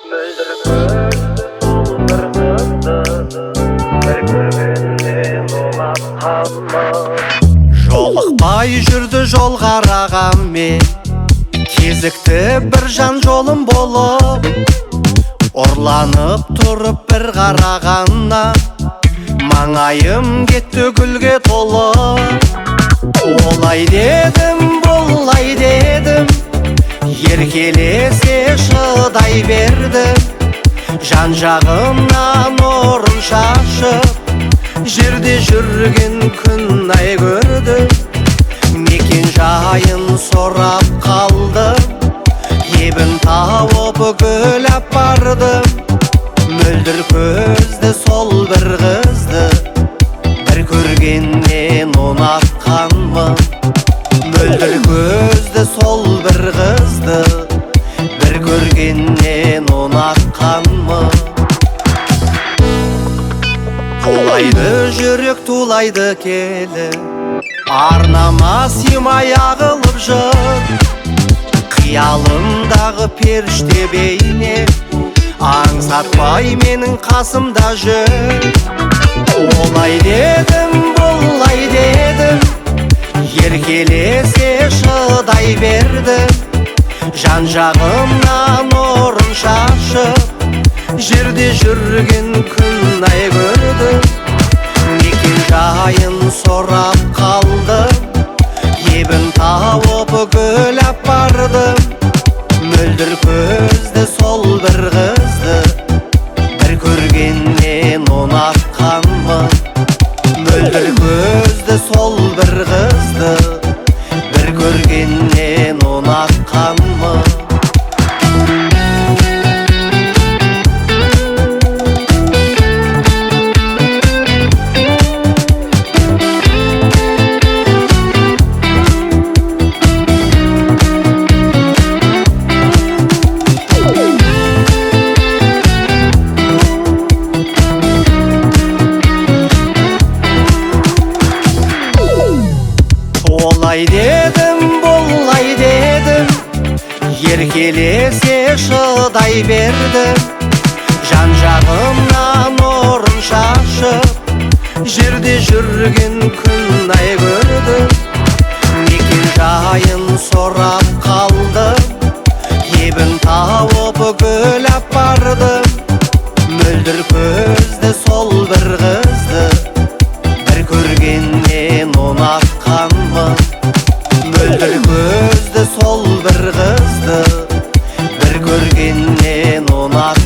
Müldir көзді сол бір қызды, бір көргеннен ұнатқанмын. Жолықпай жүрді жол қараған мен, кезікті бір жан жолым болып. Орланып тұрып бір қарағанна, маңайым кетті гүлге толы. Олай дедім, болай дедім, еркелесе шыдай бердім. Жан жағымнан нұрын шашып, жерде жүрген күн ай көрдім. Мекен жайын сорап қалдым, ебін тауып гүлап бардым. Мөлдір көзді сол бір қызды, бір көргеннен ұнатқанмын. Мөлдір көзді сол бір қызды, бір көргеннен ұнатқанмын. Тулайды жүрек, тулайды келі, арнама симай ағылып жүр. Қиялымдағы періште бейне, аңсатпай менің қасымда жүр. Олай дедім, болай дедім, еркелесе шыдай бердім. Жан жағымнан нұрын шашып, жерде жүрген күн ай көрдім. Мекен жайын сорап қалдым, ебін тауып гүлап бардым. Мөлдір көзді сол бір қызды, бір көргеннен ұнатқанмын. Мөлдір көзді сол бір қызды, бір көргеннен ұнатқанмын. Олай дедім, болай дедім, еркелесе шыдай бердім. Жан жағымнан нұрын шашып, жерде жүрген күн ай көрдім. Мекен жайын сорап қалдым, ебін тауып гүлап бардым. Мөлдір көзді сол бір қызды, бір көргеннен ұнатқанмын. Мөлдір көзді сол бір қызды, бір көргеннен ұнатқанмын.